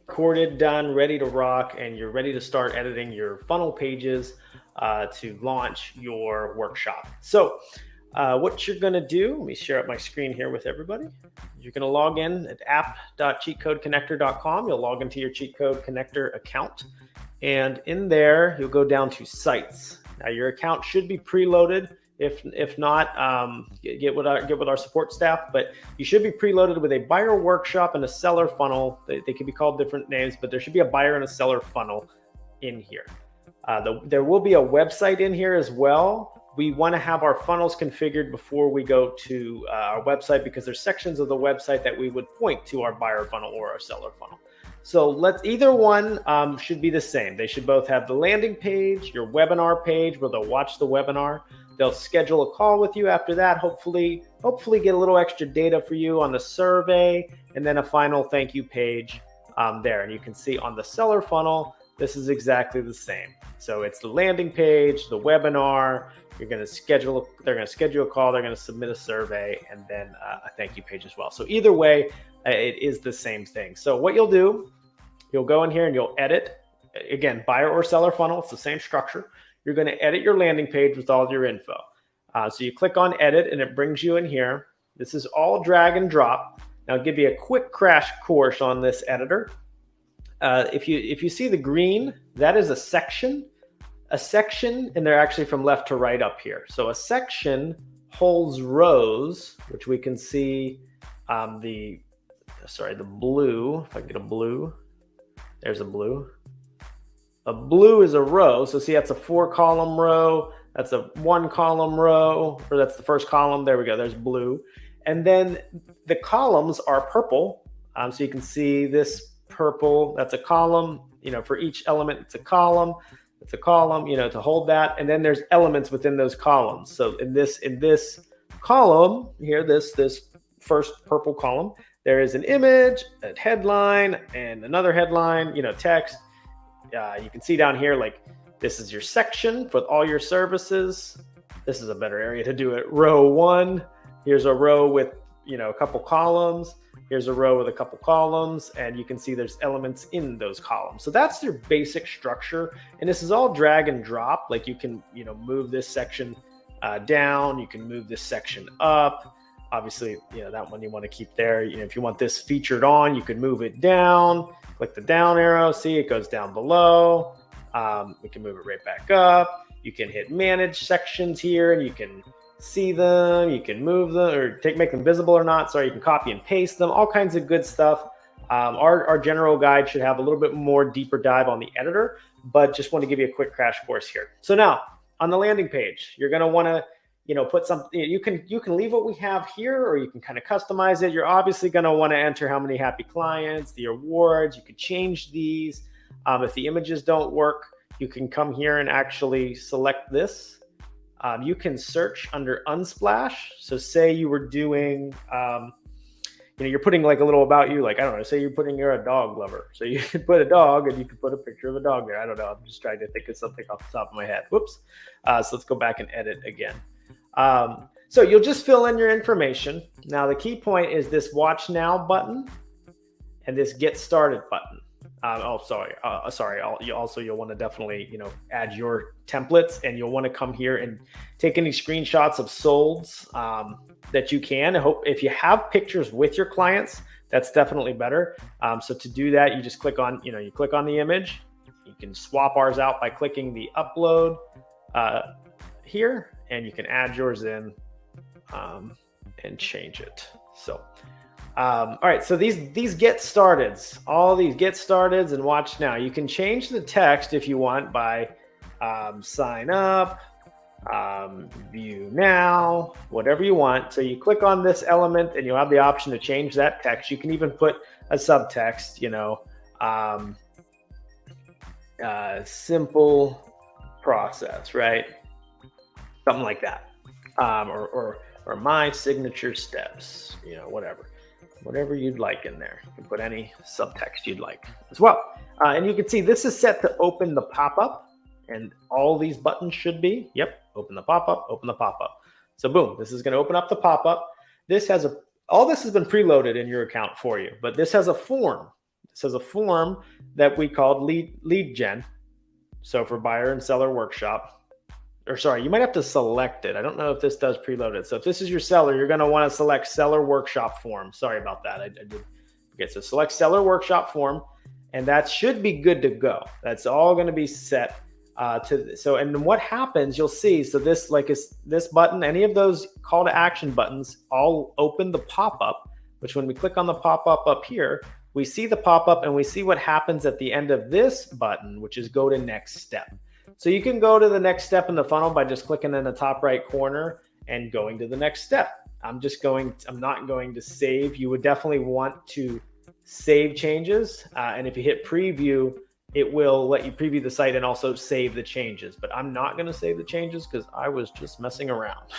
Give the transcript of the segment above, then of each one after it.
recorded, done, ready to rock, and you're ready to start editing your funnel pages to launch your workshop. So what you're going to do, let me share up my screen here with everybody. You're going to log in at app.cheatcodeconnector.com. You'll log into your Cheat Code Connector account, and in there you'll go down to sites. Now your account should be preloaded. If not, get with our support staff, but you should be preloaded with a buyer workshop and a seller funnel. They can be called different names, but there should be a buyer and a seller funnel in here. There will be a website in here as well. We want to have our funnels configured before we go to our website, because there's sections of the website that we would point to our buyer funnel or our seller funnel. So either one should be the same. They should both have the landing page, your webinar page where they'll watch the webinar. They'll schedule a call with you after that, hopefully get a little extra data for you on the survey, and then a final thank you page there. And you can see on the seller funnel, this is exactly the same. So it's the landing page, the webinar, they're going to schedule a call, they're going to submit a survey, and then a thank you page as well. So either way, it is the same thing. So what you'll do, you'll go in here and you'll edit, again, buyer or seller funnel, it's the same structure. You're going to edit your landing page with all your info. So you click on edit and it brings you in here. This is all drag and drop. Now I'll give you a quick crash course on this editor. If you see the green, that is a section, and they're actually from left to right up here. So a section holds rows, which we can see the blue. If I can get a blue, there's a blue. A blue is a row. So see, that's a 4-column row. That's a 1-column row, or that's the first column. There we go. There's blue. And then the columns are purple. So you can see this purple, that's a column, for each element, it's a column, to hold that. And then there's elements within those columns. So in this column here, this first purple column, there is an image, a headline, and another headline, text. You can see down here, like, this is your section for all your services. This is a better area to do it. Row 1, here's a row with, a couple columns. Here's a row with a couple columns, and you can see there's elements in those columns. So that's your basic structure. And this is all drag and drop. Like you can, move this section down. You can move this section up. Obviously, that one you want to keep there. If you want this featured on, you can move it down. Click the down arrow. See, it goes down below. We can move it right back up. You can hit manage sections here, and you can see them. You can move them or make them visible or not. So you can copy and paste them. All kinds of good stuff. Our general guide should have a little bit more deeper dive on the editor, but just want to give you a quick crash course here. So now on the landing page, you're going to want to put something. You can leave what we have here, or you can kind of customize it. You're obviously going to want to enter how many happy clients, the awards. You could change these. If the images don't work, you can come here and actually select this. You can search under Unsplash. So say you were doing, you're putting like a little about you, like, I don't know, say you're a dog lover. So you could put a dog and you could put a picture of a dog there. I don't know. I'm just trying to think of something off the top of my head. Whoops. So let's go back and edit again. So you'll just fill in your information. Now the key point is this Watch Now button and this Get Started button. You'll want to definitely, add your templates, and you'll want to come here and take any screenshots of solds that you can. If you have pictures with your clients, that's definitely better. So to do that, you just click on, you click on the image. You can swap ours out by clicking the upload here, and you can add yours in and change it. So. All right, so these get starteds, all these get starteds and Watch Now. You can change the text if you want by sign up, view now, whatever you want. So you click on this element and you'll have the option to change that text. You can even put a subtext, simple process, right? Something like that, or my signature steps, whatever you'd like in there. You can put any subtext you'd like as well. And you can see this is set to open the pop-up, and all these buttons should be, open the pop-up, open the pop-up. So boom, this is going to open up the pop-up. All this has been preloaded in your account for you, but this has a form. says a form that we called lead gen. So for buyer and seller workshop, or sorry, you might have to select it. I don't know if this does preload it. So if this is your seller, you're going to want to select seller workshop form. Sorry about that. I did forget. So select seller workshop form, and that should be good to go. That's all going to be set and what happens, you'll see, so this this button, any of those call to action buttons all open the pop-up, which when we click on the pop-up up here, we see the pop-up and we see what happens at the end of this button, which is go to next step. So you can go to the next step in the funnel by just clicking in the top right corner and going to the next step. I'm not going to save. You would definitely want to save changes. And if you hit preview, it will let you preview the site and also save the changes. But I'm not going to save the changes because I was just messing around.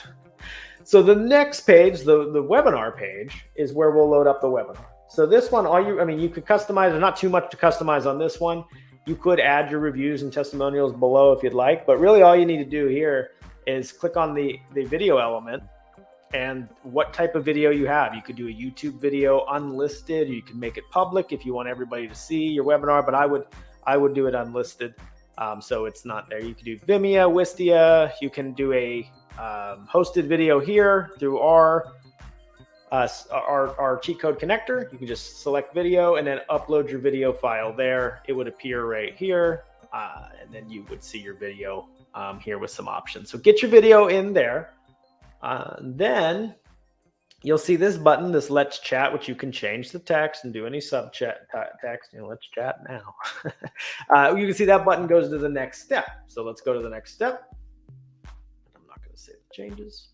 So the next page, the webinar page, is where we'll load up the webinar. So this one, you could customize. There's not too much to customize on this one. You could add your reviews and testimonials below if you'd like, but really all you need to do here is click on the video element and what type of video you have. You could do a YouTube video unlisted. You can make it public if you want everybody to see your webinar, but I would do it unlisted, so it's not there. You can do Vimeo, Wistia. You can do a hosted video here through our cheat code connector. You can just select video and then upload your video file there. It would appear right here, and then you would see your video here with some options. So get your video in there. Then you'll see this button, this Let's Chat, which you can change the text and do any sub chat text. Let's chat now. You can see that button goes to the next step. So let's go to the next step. I'm not going to save the changes.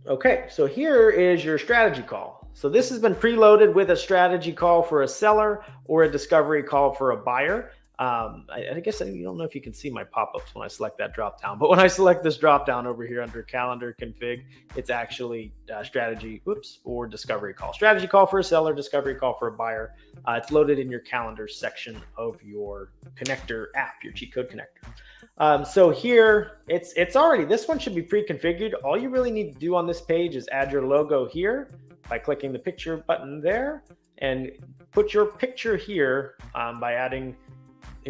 Okay, so here is your strategy call. So this has been preloaded with a strategy call for a seller or a discovery call for a buyer. I guess you don't know if you can see my pop-ups when I select that drop down, but when I select this drop down over here under calendar config, it's actually strategy, or discovery call. Strategy call for a seller, discovery call for a buyer. It's loaded in your calendar section of your connector app, your cheat code connector. So here it's already, this one should be pre-configured. All you really need to do on this page is add your logo here by clicking the picture button there, and put your picture here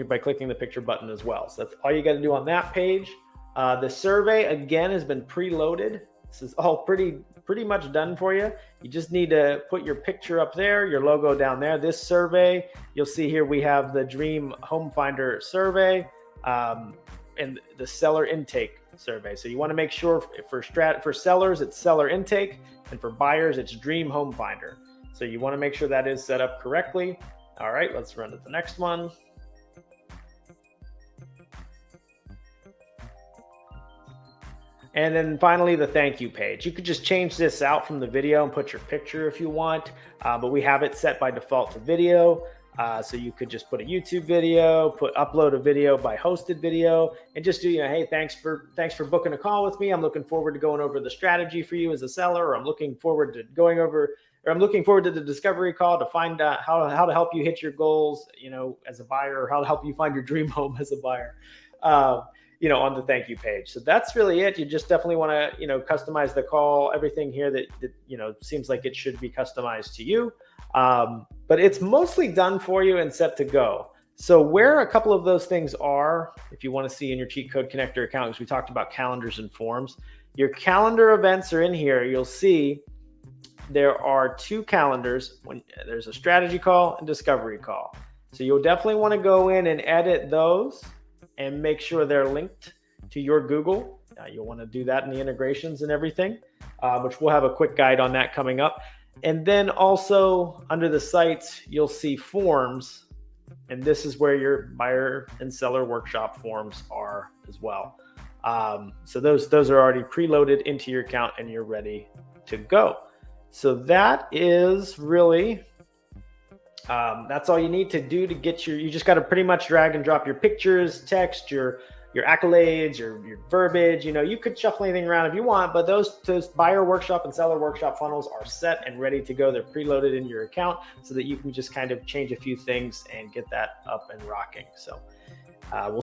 by clicking the picture button as well. So that's all you got to do on that page. The survey again has been preloaded. This is all pretty much done for you. You just need to put your picture up there, your logo down there. This survey, you'll see here we have the Dream Home Finder survey and the seller intake survey. So you want to make sure for sellers it's seller intake, and for buyers it's Dream Home Finder. So you want to make sure that is set up correctly. All right, let's run to the next one. And then finally, the thank you page. You could just change this out from the video and put your picture if you want, but we have it set by default to video. So you could just put a YouTube video, upload a video by hosted video, and just do, hey, thanks for booking a call with me. I'm looking forward to going over the strategy for you as a seller, or I'm looking forward to the discovery call to find out how to help you hit your goals, as a buyer, or how to help you find your dream home as a buyer. On the thank you page. So that's really it. You just definitely want to, customize the call, everything here that seems like it should be customized to you. But it's mostly done for you and set to go. So where a couple of those things are, if you want to see in your cheat code connector account, because we talked about calendars and forms, your calendar events are in here. You'll see there are two calendars. When there's a strategy call and discovery call. So you'll definitely want to go in and edit those and make sure they're linked to your Google. You'll want to do that in the integrations and everything, which we'll have a quick guide on that coming up. And then also under the sites, you'll see forms, and this is where your buyer and seller workshop forms are as well. So those are already preloaded into your account and you're ready to go. So that is really that's all you need to do to get you just got to pretty much drag and drop your pictures, text, your accolades, your verbiage. You could shuffle anything around if you want, but those buyer workshop and seller workshop funnels are set and ready to go. They're preloaded in your account so that you can just kind of change a few things and get that up and rocking. So we'll